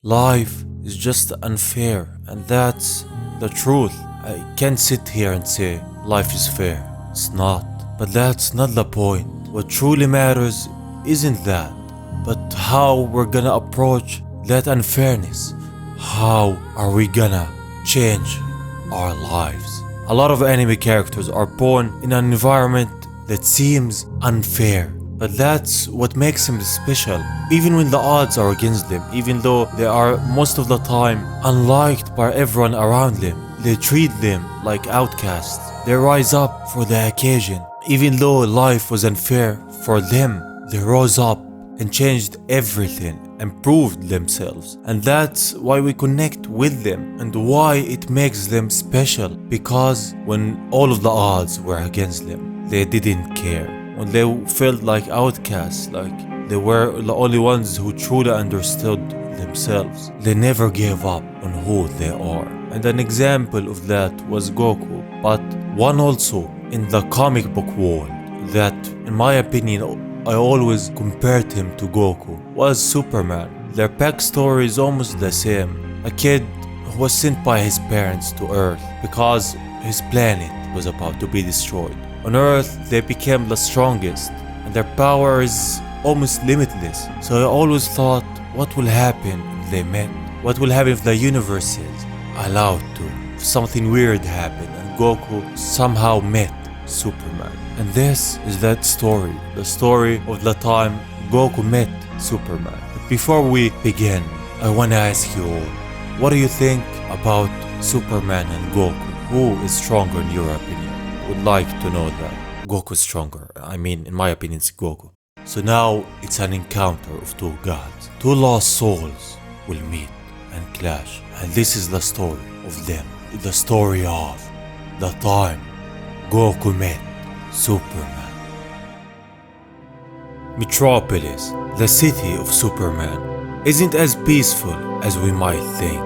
Life is just unfair, and that's the truth. I can't sit here and say life is fair. It's not. But that's not the point. What truly matters isn't that, but how we're gonna approach that unfairness. How are we gonna change our lives? A lot of anime characters are born in an environment that seems unfair. But that's what makes them special. Even when the odds are against them, even though they are most of the time unliked by everyone around them, they treat them like outcasts. They rise up for the occasion. Even though life was unfair for them, they rose up and changed everything and proved themselves. And that's why we connect with them and why it makes them special. Because when all of the odds were against them, they didn't care. When they felt like outcasts, like they were the only ones who truly understood themselves, they never gave up on who they are. And an example of that was Goku, but one also in the comic book world that, in my opinion, I always compared him to Goku, was Superman. Their backstory is almost the same. A kid who was sent by his parents to Earth because his planet was about to be destroyed. On Earth, they became the strongest, and their power is almost limitless. So I always thought, what will happen if they met? What will happen if the universe is allowed to? If something weird happened and Goku somehow met Superman. And this is that story, the story of the time Goku met Superman. But before we begin, I want to ask you all, what do you think about Superman and Goku? Who is stronger in your opinion? Would like to know that. Goku's stronger. I mean, in my opinion, it's Goku. So now it's an encounter of two gods. Two lost souls will meet and clash. And this is the story of them. The story of the time Goku met Superman. Metropolis, the city of Superman, isn't as peaceful as we might think.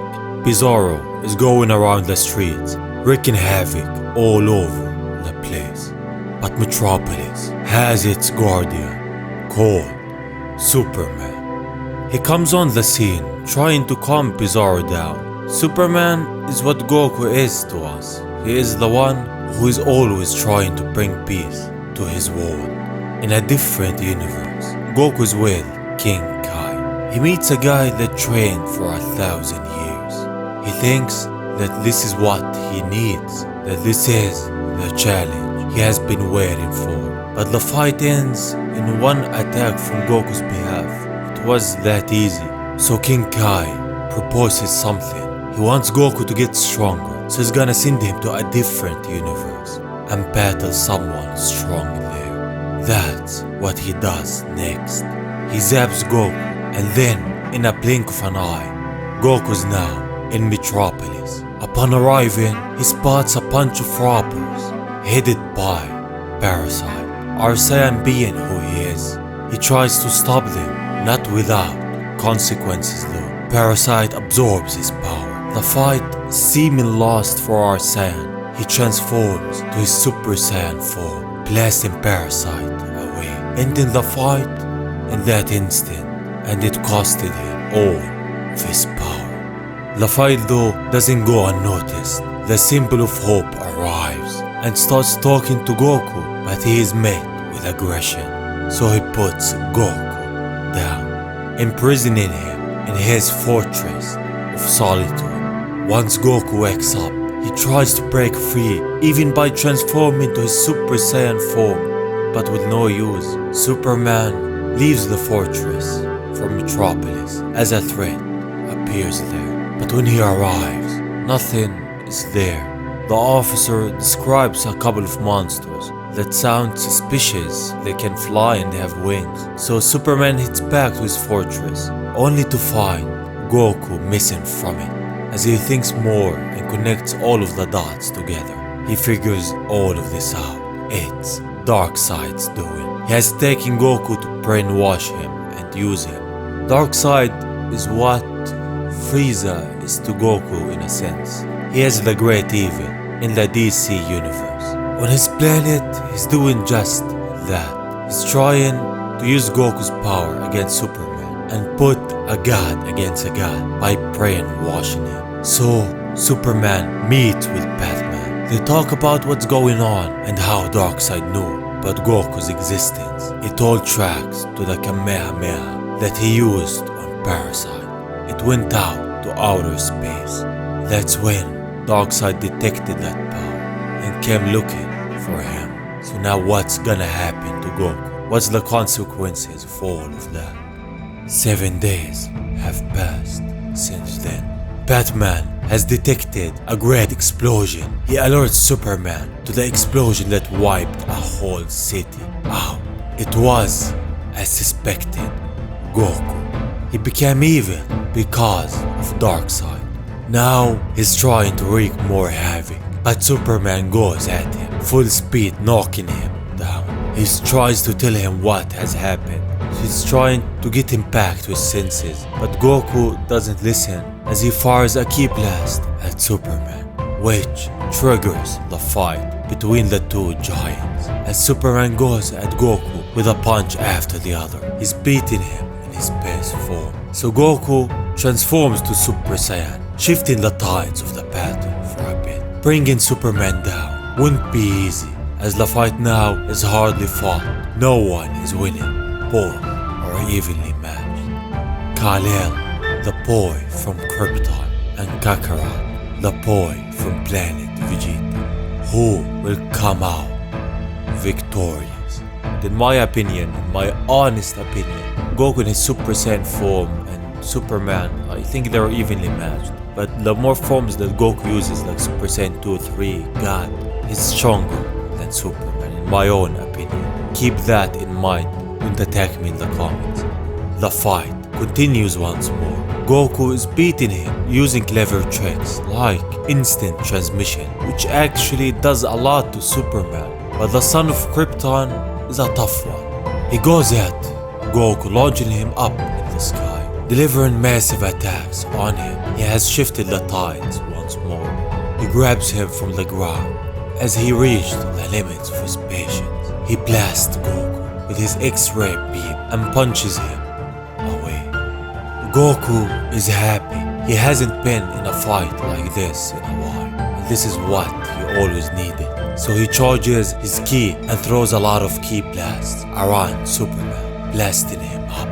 Bizarro is going around the streets, wreaking havoc all over the place. But Metropolis has its guardian called Superman. He comes on the scene trying to calm Bizarro down. Superman is what Goku is to us. He is the one who is always trying to bring peace to his world. In a different universe, Goku's with King Kai. He meets a guy that trained for 1,000 years. He thinks that this is what he needs, that this is the challenge he has been waiting for. But the fight ends in one attack from Goku's behalf. It was that easy. So King Kai proposes something. He wants Goku to get stronger, so he's gonna send him to a different universe and battle someone strong there. That's what he does next. He zaps Goku, and then, in a blink of an eye, Goku's now in Metropolis. Upon arriving, he spots a bunch of robbers, headed by Parasite. Our Saiyan being who he is, he tries to stop them, not without consequences though. Parasite absorbs his power. The fight seeming lost for our Saiyan, he transforms to his Super Saiyan form, blasting Parasite away, ending the fight in that instant, and it costed him all of his power. The fight though doesn't go unnoticed. The symbol of hope arrives and starts talking to Goku, but he is met with aggression, so he puts Goku down, imprisoning him in his fortress of solitude. Once Goku wakes up, he tries to break free, even by transforming to his Super Saiyan form, but with no use. Superman leaves the fortress for Metropolis as a threat appears there. But when he arrives, nothing is there. The officer describes a couple of monsters that sound suspicious. They can fly and they have wings. So Superman heads back to his fortress, only to find Goku missing from it. As he thinks more and connects all of the dots together, he figures all of this out. It's Darkseid's doing. He has taken Goku to brainwash him and use him. Darkseid is what Frieza is to Goku in a sense. He is the great evil in the DC universe. On his planet, he's doing just that. He's trying to use Goku's power against Superman and put a god against a god by brainwashing him. So Superman meets with Batman. They talk about what's going on and how Darkseid knew about Goku's existence. It all tracks to the Kamehameha that he used on Parasite. It went out to outer space. That's when Darkseid detected that power and came looking for him. So now what's gonna happen to Goku? What's the consequences of all of that? 7 days have passed since then. Batman has detected a great explosion. He alerts Superman to the explosion that wiped a whole city out. It was, as suspected, Goku. He became evil because of Darkseid. Now he's trying to wreak more havoc, but Superman goes at him, full speed, knocking him down. He tries to tell him what has happened. He's trying to get him back to his senses, but Goku doesn't listen as he fires a key blast at Superman, which triggers the fight between the two giants. As Superman goes at Goku with a punch after the other, he's beating him in his best form. So Goku transforms to Super Saiyan, shifting the tides of the battle for a bit. Bringing Superman down wouldn't be easy, as the fight now is hardly fought. No one is winning, both are evenly matched. Kal-El, the boy from Krypton, and Kakarot, the boy from planet Vegeta. Who will come out victorious? In my opinion, in my honest opinion, Goku in his Super Saiyan form and Superman, I think they're evenly matched. But the more forms that Goku uses, like Super Saiyan 2, 3, God, he's stronger than Superman, in my own opinion. Keep that in mind. Don't attack me in the comments. The fight continues once more. Goku is beating him using clever tricks like instant transmission, which actually does a lot to Superman. But the son of Krypton is a tough one. He goes at Goku, launching him up in the sky, delivering massive attacks on him. He has shifted the tides once more. He grabs him from the ground. As he reached the limits of his patience, he blasts Goku with his X-ray beam and punches him away. Goku is happy. He hasn't been in a fight like this in a while, and this is what he always needed. So he charges his ki and throws a lot of ki blasts around Superman, blasting him up.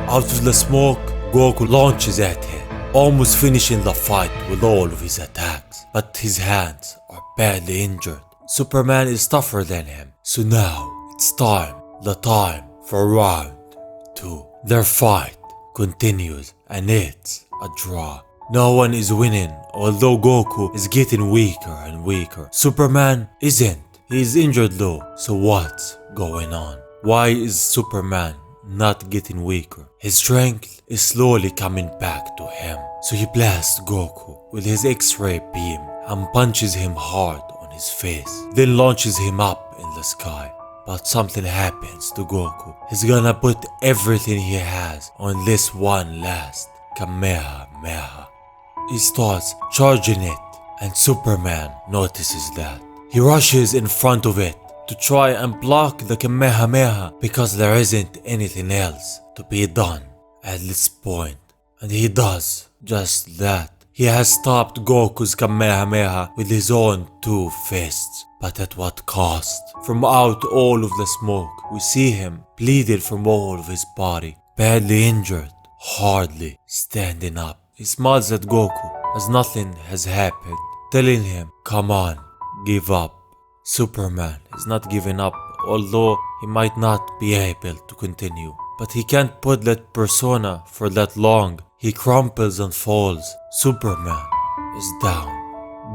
Out of the smoke, Goku launches at him, almost finishing the fight with all of his attacks, but his hands are badly injured. Superman is tougher than him, so now it's time for round 2. Their fight continues and it's a draw. No one is winning, although Goku is getting weaker and weaker. Superman isn't. He is injured though, so what's going on? Why is Superman not getting weaker? His strength is slowly coming back to him. So he blasts Goku with his X-ray beam and punches him hard on his face, then launches him up in the sky. But something happens to Goku. He's gonna put everything he has on this one last Kamehameha. He starts charging it, and Superman notices that. He rushes in front of it to try and block the Kamehameha because there isn't anything else to be done at this point. And he does just that. He has stopped Goku's Kamehameha with his own 2 fists. But at what cost? From out all of the smoke, we see him bleeding from all of his body, badly injured, hardly standing up. He smiles at Goku as nothing has happened, telling him, come on, give up. Superman is not giving up, although he might not be able to continue. But he can't put that persona for that long. He crumples and falls. Superman is down.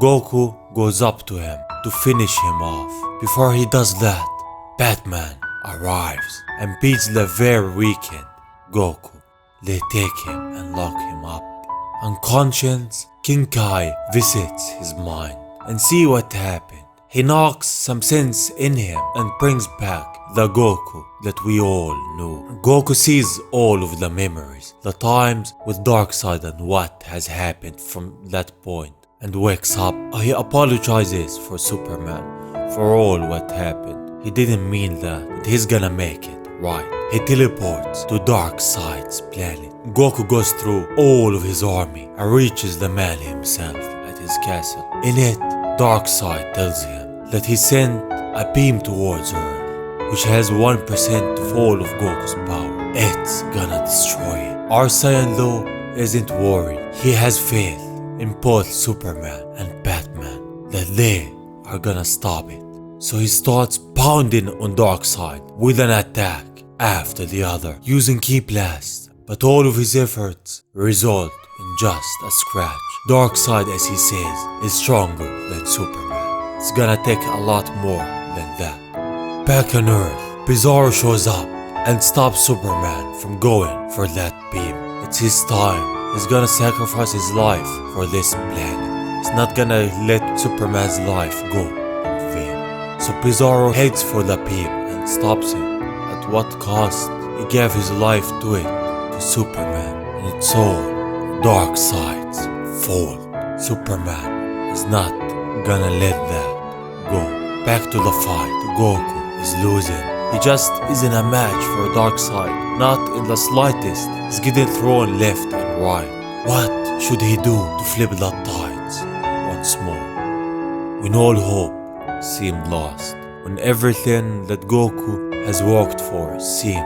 Goku goes up to him to finish him off. Before he does that, Batman arrives and beats the very weakened Goku. They take him and lock him up. Unconscious, King Kai visits his mind and see what happened. He knocks some sense in him and brings back the Goku that we all knew. Goku sees all of the memories, the times with Darkseid and what has happened from that point, and wakes up. He apologizes for Superman for all what happened. He didn't mean that, and he's gonna make it right. He teleports to Darkseid's planet. Goku goes through all of his army and reaches the man himself at his castle. In it, Darkseid tells him that he sent a beam towards Earth, which has 1% of all of Goku's power. It's gonna destroy it. Our Saiyan though isn't worried. He has faith in both Superman and Batman that they are gonna stop it. So he starts pounding on Darkseid with an attack after the other, using key blasts, but all of his efforts result in just a scratch. Darkseid, as he says, is stronger than Superman. It's gonna take a lot more than that. Back on Earth, Bizarro shows up and stops Superman from going for that beam. It's his time. He's gonna sacrifice his life for this planet. He's not gonna let Superman's life go in vain. So Bizarro heads for the beam and stops him. At what cost? He gave his life to it, to Superman, and it's all Darkseid's fault. Superman is not gonna let that go. Back to the fight. Goku is losing. He just isn't a match for Darkseid, not in the slightest. He's getting thrown left and right. What should he do to flip the tides once more? When all hope seemed lost, when everything that Goku has worked for seemed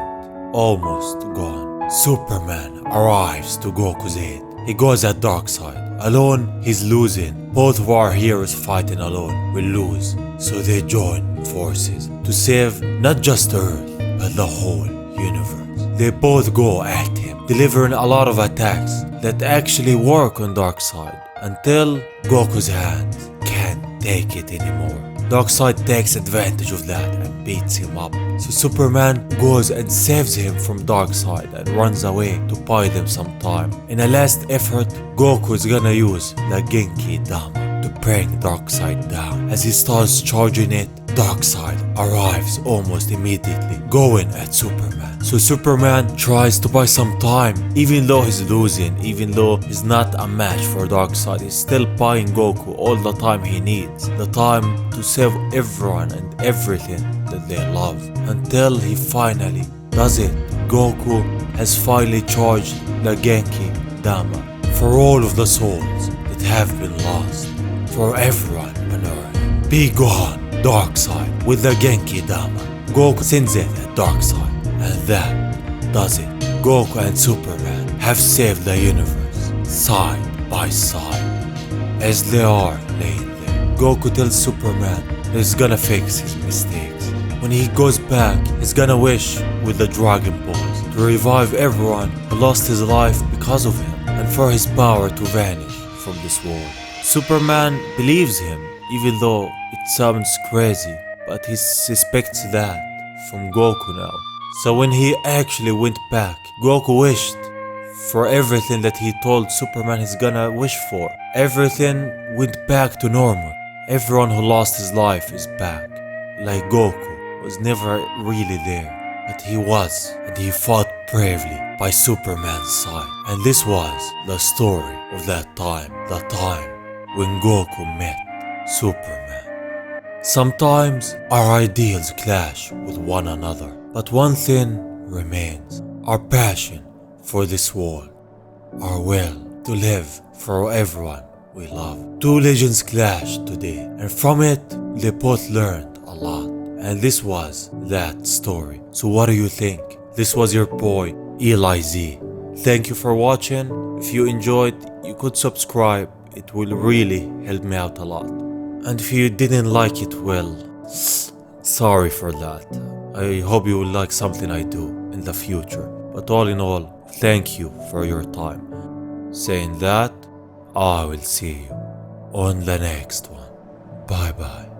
almost gone, Superman arrives to Goku's aid. He goes at Darkseid. Alone, he's losing. Both of our heroes fighting alone will lose. So they join forces to save not just Earth, but the whole universe. They both go at him, delivering a lot of attacks that actually work on Darkseid until Goku's hands can't take it anymore. Darkseid takes advantage of that and beats him up. So Superman goes and saves him from Darkseid and runs away to buy them some time. In a last effort, Goku is gonna use the Genki Dama to bring Darkseid down. As he starts charging it, Darkseid arrives almost immediately, going at Superman. So Superman tries to buy some time, even though he's losing, even though he's not a match for Darkseid. He's still buying Goku all the time he needs, the time to save everyone and everything that they love, until he finally does it. Goku has finally charged the Genki Dama for all of the souls that have been lost, for everyone on Earth. Be gone, Darkseid, with the Genki Dama. Goku sends it at Darkseid, and that does it. Goku and Superman have saved the universe, side by side, as they are laying there. Goku tells Superman that he's gonna fix his mistakes. When he goes back, he's gonna wish with the Dragon Balls to revive everyone who lost his life because of him, and for his power to vanish from this world. Superman believes him, even though it sounds crazy, but he suspects that from Goku now. So when he actually went back, Goku wished for everything that he told Superman he's gonna wish for. Everything went back to normal. Everyone who lost his life is back. Like Goku was never really there, but he was, and he fought bravely by Superman's side. And this was the story of that time, the time when Goku met Superman. Sometimes our ideals clash with one another, but one thing remains: our passion for this world, our will to live for everyone we love. Two legends clashed today, and from it they both learned a lot. And this was that story. So what do you think? This was your boy EliZ. Thank you for watching. If you enjoyed, you could subscribe. It will really help me out a lot. And if you didn't like it, well, sorry for that. I hope you will like something I do in the future. But all in all, thank you for your time. Saying that, I will see you on the next one. Bye bye.